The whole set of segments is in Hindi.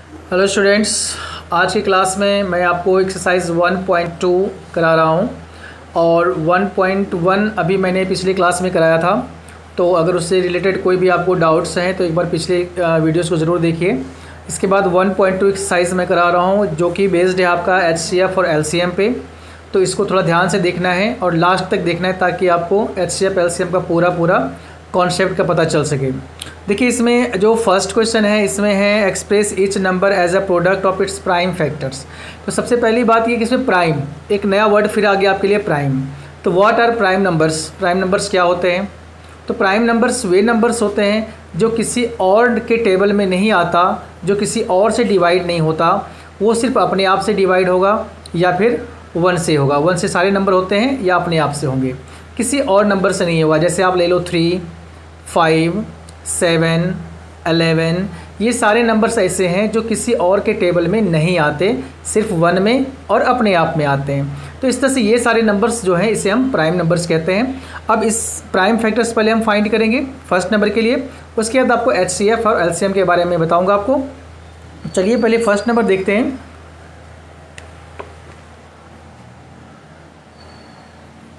हेलो स्टूडेंट्स, आज की क्लास में मैं आपको एक्सरसाइज 1.2 करा रहा हूं और 1.1 अभी मैंने पिछली क्लास में कराया था। तो अगर उससे रिलेटेड कोई भी आपको डाउट्स हैं तो एक बार पिछले वीडियोस को ज़रूर देखिए। इसके बाद 1.2 एक्सरसाइज मैं करा रहा हूं जो कि बेस्ड है आपका HCF और LCM पे। तो इसको थोड़ा ध्यान से देखना है और लास्ट तक देखना है ताकि आपको HCF LCM का पूरा कॉन्सेप्ट का पता चल सके। देखिए, इसमें जो फर्स्ट क्वेश्चन है इसमें है express each number as a product of its prime factors. तो सबसे पहली बात ये कि इसमें प्राइम, एक नया वर्ड फिर आ गया आपके लिए, प्राइम। तो what are prime numbers? Prime numbers क्या होते हैं? तो प्राइम नंबर्स वे नंबर्स होते हैं जो किसी और के टेबल में नहीं आता, जो किसी और से डिवाइड नहीं होता, वो सिर्फ अपने आप से डिवाइड होगा या फिर 1 से होगा। 1 से सारे नंबर होते हैं या अपने आप से होंगे, किसी और नंबर से नहीं होगा। जैसे आप ले लो 3, 5, 7, 11, ये सारे नंबर्स ऐसे हैं जो किसी और के टेबल में नहीं आते, सिर्फ 1 में और अपने आप में आते हैं। तो इस तरह से ये सारे नंबर्स जो हैं इसे हम प्राइम नंबर्स कहते हैं। अब इस प्राइम फैक्टर्स पहले हम फाइंड करेंगे फर्स्ट नंबर के लिए, उसके बाद आपको HCF और LCM के बारे में बताऊंगा आपको। चलिए पहले फर्स्ट नंबर देखते हैं।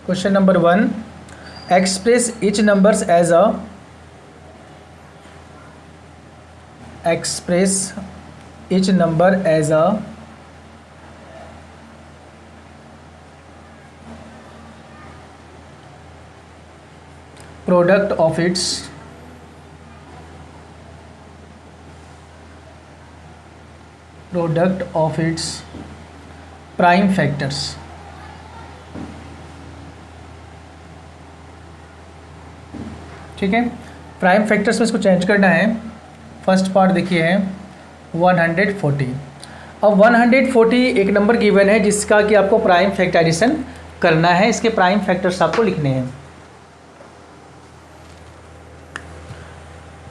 Question number 1, express each numbers as a express each number as a product of its prime factors। ठीक है, प्राइम फैक्टर्स में इसको चेंज करना है। फर्स्ट पार्ट देखिए है 140। अब 140 एक नंबर गिवन है जिसका कि आपको प्राइम फैक्टराइजेशन करना है। इसके प्राइम फैक्टर्स आपको लिखने हैं।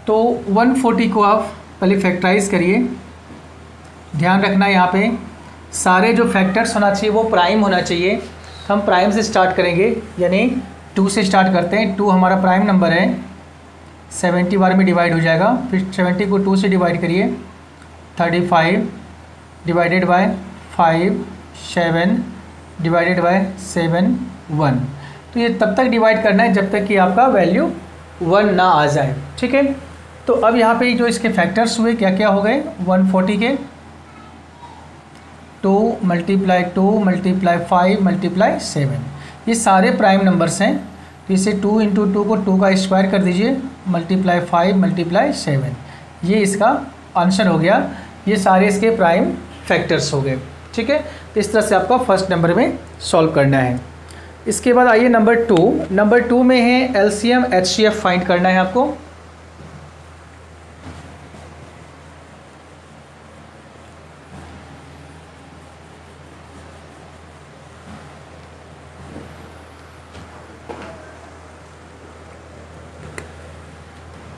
तो 140 को आप पहले फैक्टराइज करिए। ध्यान रखना यहाँ पे सारे जो फैक्टर्स होना चाहिए वो प्राइम होना चाहिए। तो हम प्राइम से स्टार्ट करेंगे, यानी 2 से स्टार्ट करते हैं। 2 हमारा प्राइम नंबर है, 70 बार में डिवाइड हो जाएगा। फिर 70 को 2 से डिवाइड करिए, 35 डिवाइडेड बाय 5, 7 डिवाइडेड बाय 7, 1। तो ये तब तक डिवाइड करना है जब तक कि आपका वैल्यू 1 ना आ जाए। ठीक है, तो अब यहाँ पे जो इसके फैक्टर्स हुए क्या क्या हो गए 140 के, 2 × 2 × 5 × 7, ये सारे प्राइम नंबर्स हैं। तो इसे 2 × 2 को 2 का स्क्वायर कर दीजिए, × 5 × 7, ये इसका आंसर हो गया। ये सारे इसके प्राइम फैक्टर्स हो गए। ठीक है, तो इस तरह से आपका फर्स्ट नंबर में सॉल्व करना है। इसके बाद आइए नंबर 2। नंबर 2 में है LCM HCF फाइंड करना है आपको।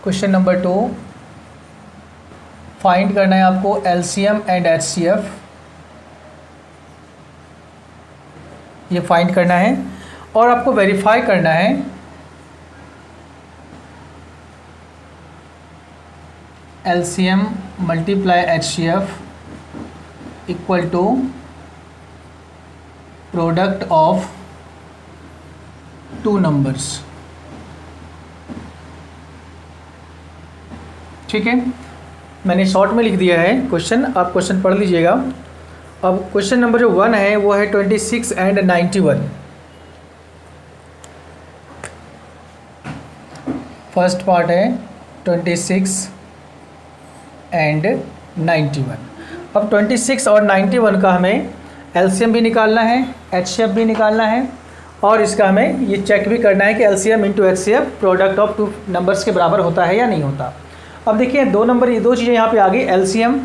क्वेश्चन नंबर 2, फाइंड करना है आपको LCM एंड HCF, ये फाइंड करना है और आपको वेरीफाई करना है LCM × HCF equal to product of 2 numbers. ठीक है, मैंने शॉर्ट में लिख दिया है क्वेश्चन, आप क्वेश्चन पढ़ लीजिएगा। अब क्वेश्चन नंबर जो 1 है वो है 26 एंड 91। फर्स्ट पार्ट है 26 एंड 91। अब 26 और 91 का हमें LCM भी निकालना है, HCF भी निकालना है और इसका हमें ये चेक भी करना है कि LCM × HCF product of 2 numbers के बराबर होता है या नहीं होता। अब देखिए 2 नंबर, ये 2 चीज़ें यहाँ पे आ गई। LCM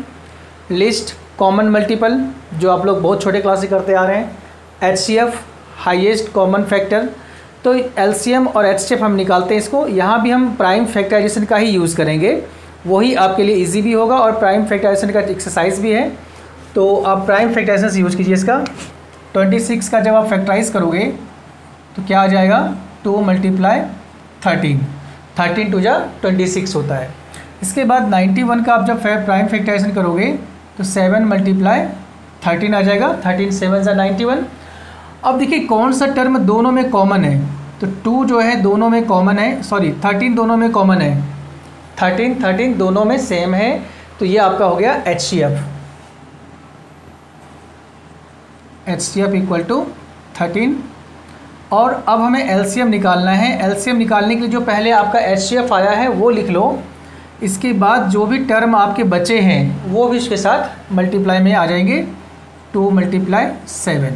लिस्ट कॉमन मल्टीपल, जो आप लोग बहुत छोटे क्लास से करते आ रहे हैं। HCF highest common factor. तो LCM और HCF हम निकालते हैं इसको। यहाँ भी हम प्राइम फैक्टराइजेशन का ही यूज़ करेंगे, वही आपके लिए इजी भी होगा और प्राइम फैक्टराइजेशन का एक्सरसाइज भी है। तो आप प्राइम फैक्टराइजेशन से यूज़ कीजिए इसका। 26 का जब आप फैक्टराइज करोगे तो क्या आ जाएगा 2 × 13, 13 × 26 होता है। इसके बाद 91 का आप जब प्राइम फैक्टराइजेशन करोगे तो 7 मल्टीप्लाई 13 आ जाएगा। 13 7 सा 91। अब देखिए कौन सा टर्म दोनों में कॉमन है, तो 2 जो है दोनों में कॉमन है, सॉरी 13 दोनों में कॉमन है, 13 दोनों में सेम है, तो ये आपका हो गया HCF। HCF equal to 13। और अब हमें LCM निकालना है। LCM निकालने के लिए जो पहले आपका HCF आया है वो लिख लो, इसके बाद जो भी टर्म आपके बचे हैं वो भी इसके साथ मल्टीप्लाई में आ जाएंगे। 2 मल्टीप्लाई 7।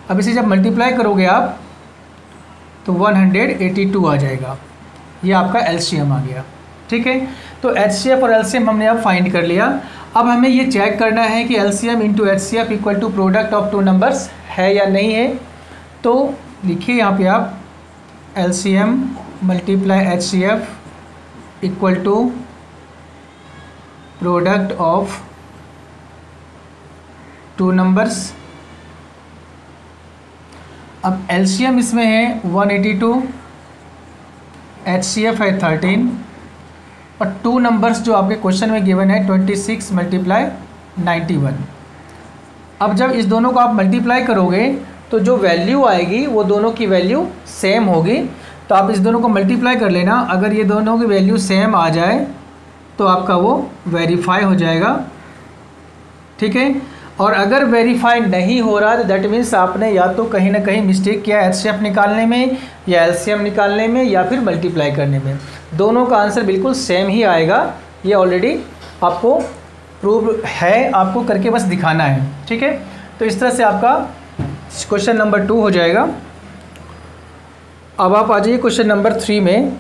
अब इसे जब मल्टीप्लाई करोगे आप तो 182 आ जाएगा। ये आपका LCM आ गया। ठीक है, तो HCF और LCM हमने अब फाइंड कर लिया। अब हमें ये चेक करना है कि LCM into HCF equal to product of 2 numbers है या नहीं है। तो लिखिए यहाँ पे आप LCM multiply HCF equal to product of 2 numbers. अब LCM इसमें है 182, HCF है 13 और 2 नंबर्स जो आपके क्वेश्चन में गिवन है 26 मल्टीप्लाई 91। अब जब इस दोनों को आप मल्टीप्लाई करोगे तो जो वैल्यू आएगी वो दोनों की वैल्यू सेम होगी। तो आप इस दोनों को मल्टीप्लाई कर लेना, अगर ये दोनों की वैल्यू सेम आ जाए तो आपका वो वेरीफाई हो जाएगा। ठीक है, और अगर वेरीफाई नहीं हो रहा तो दैट मीन्स आपने या तो कहीं ना कहीं मिस्टेक किया HCF निकालने में या LCM निकालने में या फिर मल्टीप्लाई करने में। दोनों का आंसर बिल्कुल सेम ही आएगा। ये ऑलरेडी आपको प्रूव है, आपको करके बस दिखाना है। ठीक है, तो इस तरह से आपका क्वेश्चन नंबर 2 हो जाएगा। अब आप आ जाइए क्वेश्चन नंबर 3 में।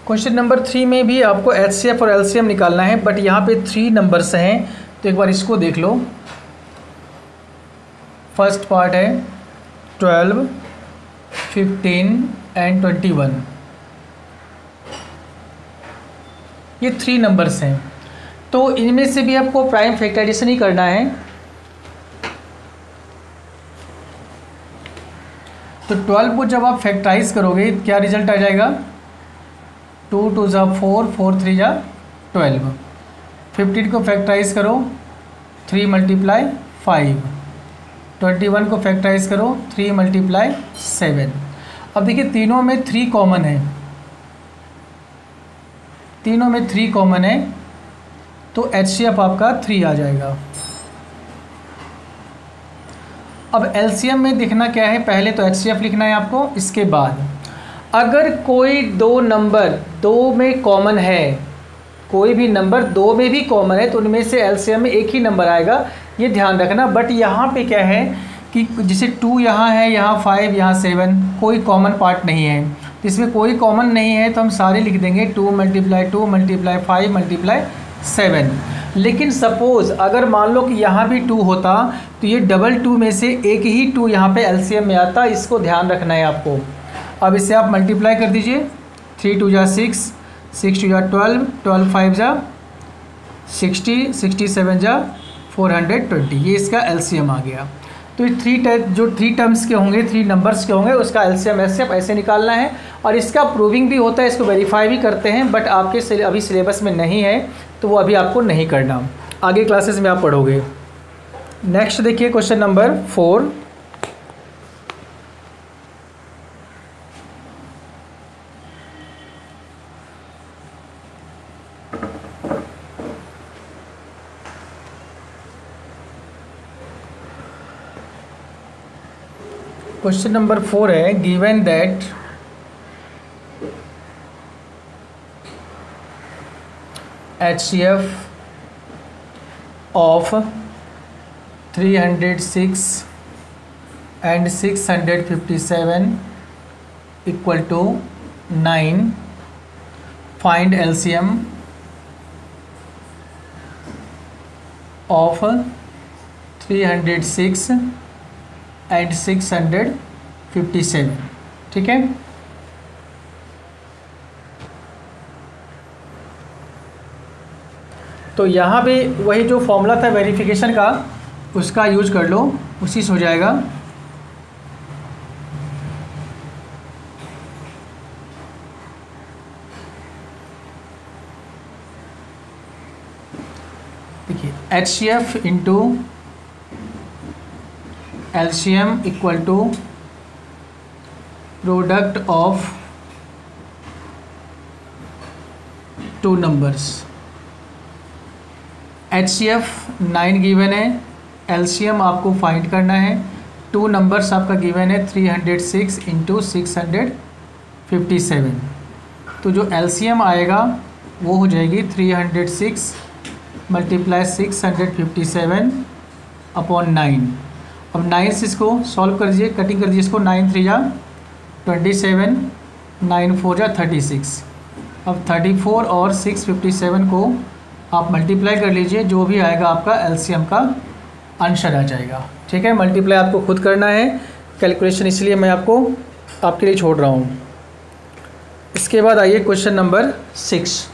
क्वेश्चन नंबर 3 में भी आपको HCF और LCM निकालना है, बट यहाँ पे 3 नंबर्स हैं, तो एक बार इसको देख लो। फर्स्ट पार्ट है 12, 15 एंड 21। ये 3 नंबर्स हैं, तो इनमें से भी आपको प्राइम फैक्टराइजेशन ही करना है। तो 12 को जब आप फैक्टराइज करोगे क्या रिजल्ट आ जाएगा? 2 2 जा 4, 4 3 जा 12। 15 को फैक्टराइज करो, 3 मल्टीप्लाई 5। 21 को फैक्टराइज करो, 3 मल्टीप्लाई 7। अब देखिए तीनों में 3 कॉमन है, तीनों में 3 कॉमन है, तो HCF आपका 3 आ जाएगा। अब LCM में देखना क्या है, पहले तो HCF लिखना है आपको, इसके बाद अगर कोई 2 नंबर 2 में कॉमन है, कोई भी नंबर 2 में भी कॉमन है तो उनमें से LCM में एक ही नंबर आएगा, ये ध्यान रखना। बट यहाँ पे क्या है कि जैसे 2 यहाँ है, यहाँ 5, यहाँ 7, कोई कॉमन पार्ट नहीं है। इसमें कोई कॉमन नहीं है तो हम सारे लिख देंगे 2 मल्टीप्लाई 2 मल्टीप्लाई 5 मल्टीप्लाई 7। लेकिन सपोज़ अगर मान लो कि यहाँ भी 2 होता तो ये डबल 2 में से एक ही 2 यहाँ पे LCM में आता, इसको ध्यान रखना है आपको। अब इसे आप मल्टीप्लाई कर दीजिए, 3 2 जा 6, 6 2 जा 12, 12 5 जा 60, 67 जा 420, ये इसका LCM आ गया। तो ये 3 टर्म्स के होंगे, 3 नंबर्स के होंगे, उसका LCM HCF ऐसे निकालना है। और इसका प्रूविंग भी होता है, इसको वेरीफाई भी करते हैं, बट आपके अभी सिलेबस में नहीं है तो वो अभी आपको नहीं करना, आगे क्लासेस में आप पढ़ोगे। नेक्स्ट देखिए क्वेश्चन नंबर 4। क्वेश्चन नंबर 4 है, given that HCF of 306 and 657 equal to 9. Find LCM of 306 and 57। ठीक है, तो यहाँ पे वही जो फॉर्मूला था वेरिफिकेशन का उसका यूज कर लो, उसी से हो जाएगा। देखिए HCF into LCM equal to product of two numbers. HCF 9 given है, LCM आपको फाइंड करना है। टू नंबर्स आपका गिवन है 306 इंटू 657। तो जो LCM आएगा वो हो जाएगी 306 मल्टीप्लाई 657 अपॉन 9। अब 9 से इसको सॉल्व कर दीजिए, कटिंग कर दीजिए इसको। 9 3 जा 27, 9 4 जा 36। अब 34 और 657 को आप मल्टीप्लाई कर लीजिए, जो भी आएगा आपका LCM का आंसर आ जाएगा। ठीक है, मल्टीप्लाई आपको खुद करना है, कैलकुलेशन इसलिए मैं आपके लिए छोड़ रहा हूँ। इसके बाद आइए क्वेश्चन नंबर 6।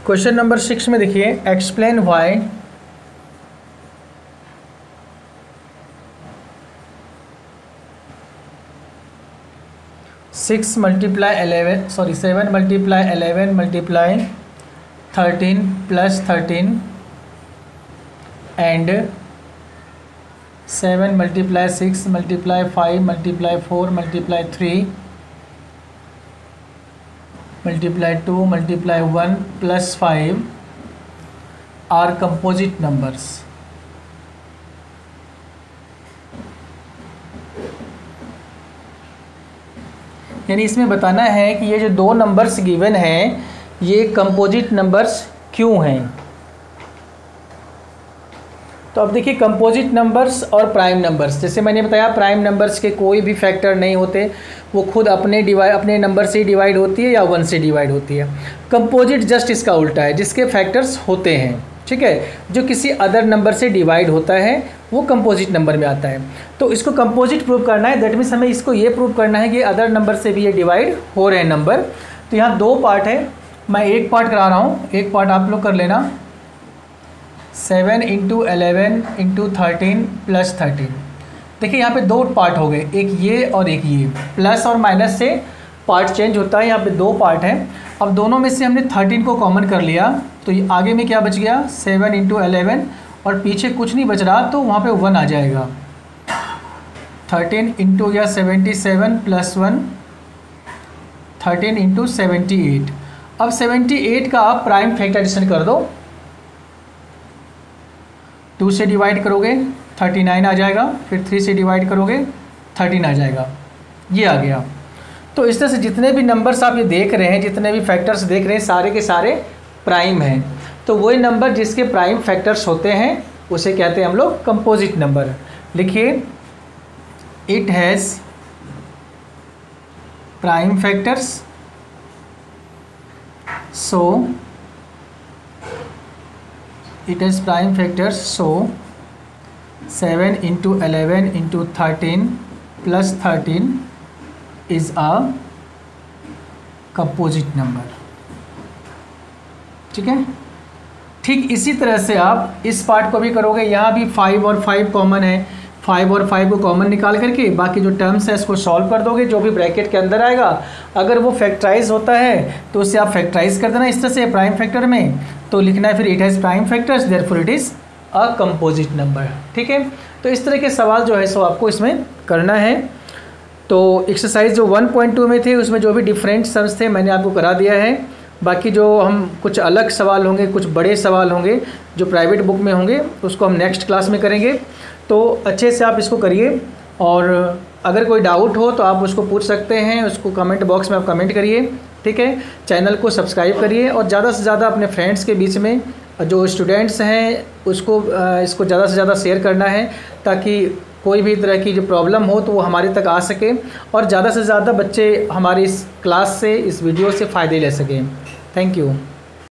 क्वेश्चन नंबर 6 में देखिए, explain why seven multiply 11 multiply 13 plus 13 and 7 multiply 6 multiply 5 multiply 4 multiply 3 multiply 2 multiply 1 plus 5 are composite numbers. यानी इसमें बताना है कि ये जो दो नंबर्स गिवन हैं ये कंपोजिट नंबर्स क्यों हैं। तो अब देखिए, कंपोजिट नंबर्स और प्राइम नंबर्स, जैसे मैंने बताया प्राइम नंबर्स के कोई भी फैक्टर नहीं होते, वो खुद अपने नंबर से ही डिवाइड होती है या 1 से डिवाइड होती है। कंपोजिट जस्ट इसका उल्टा है, जिसके फैक्टर्स होते हैं। ठीक है, जो किसी अदर नंबर से डिवाइड होता है वो कंपोजिट नंबर में आता है। तो इसको कंपोजिट प्रूव करना है, दैट मीन्स हमें इसको ये प्रूव करना है कि अदर नंबर से भी ये डिवाइड हो रहे हैं नंबर। तो यहाँ दो पार्ट है, मैं एक पार्ट करा रहा हूँ, एक पार्ट आप लोग कर लेना। 7 इंटू 11 इंटू 13 प्लस 13। देखिए यहाँ पे दो पार्ट हो गए, एक ये और एक ये। प्लस और माइनस से पार्ट चेंज होता है, यहाँ पे दो पार्ट हैं। अब दोनों में से हमने 13 को कॉमन कर लिया, तो ये आगे में क्या बच गया 7 इंटू 11 और पीछे कुछ नहीं बच रहा, तो वहाँ पे 1 आ जाएगा। 13 इंटू या 77 प्लस 1 13 इंटू 78। अब 78 का आप प्राइम फैक्टराइजेशन कर दो, 2 से डिवाइड करोगे 39 आ जाएगा, फिर 3 से डिवाइड करोगे 13 आ जाएगा, ये आ गया। तो इस तरह से जितने भी नंबर्स आप ये देख रहे हैं, जितने भी फैक्टर्स देख रहे हैं, सारे के सारे प्राइम हैं। तो वही नंबर जिसके प्राइम फैक्टर्स होते हैं उसे कहते हैं हम लोग कंपोजिट नंबर। लिखिए, it has prime factors, so it has prime factors, so 7 into 11 into 13 plus 13 is a composite number। ठीक है, ठीक इसी तरह से आप इस पार्ट को भी करोगे। यहाँ भी 5 और 5 कॉमन है, 5 और 5 को कॉमन निकाल करके बाकी जो टर्म्स है इसको सॉल्व कर दोगे, जो भी ब्रैकेट के अंदर आएगा अगर वो फैक्टराइज होता है तो उसे आप फैक्टराइज कर देना इस तरह से प्राइम फैक्टर में, तो लिखना है फिर it has prime factors therefore it is a composite number. ठीक है, तो इस तरह के सवाल जो है सो आपको इसमें करना है। तो एक्सरसाइज जो 1.2 में थे उसमें जो भी डिफरेंट सम्स थे मैंने आपको करा दिया है। बाकी जो हम कुछ अलग सवाल होंगे, कुछ बड़े सवाल होंगे जो प्राइवेट बुक में होंगे, उसको हम नेक्स्ट क्लास में करेंगे। तो अच्छे से आप इसको करिए, और अगर कोई डाउट हो तो आप उसको पूछ सकते हैं, उसको कमेंट बॉक्स में आप कमेंट करिए। ठीक है। चैनल को सब्सक्राइब करिए और ज़्यादा से ज़्यादा अपने फ्रेंड्स के बीच में जो स्टूडेंट्स हैं उसको इसको ज़्यादा से ज़्यादा शेयर करना है, ताकि कोई भी तरह की जो प्रॉब्लम हो तो वो हमारे तक आ सके और ज़्यादा से ज़्यादा बच्चे हमारी इस क्लास से, इस वीडियो से फ़ायदे ले सकें। Thank you.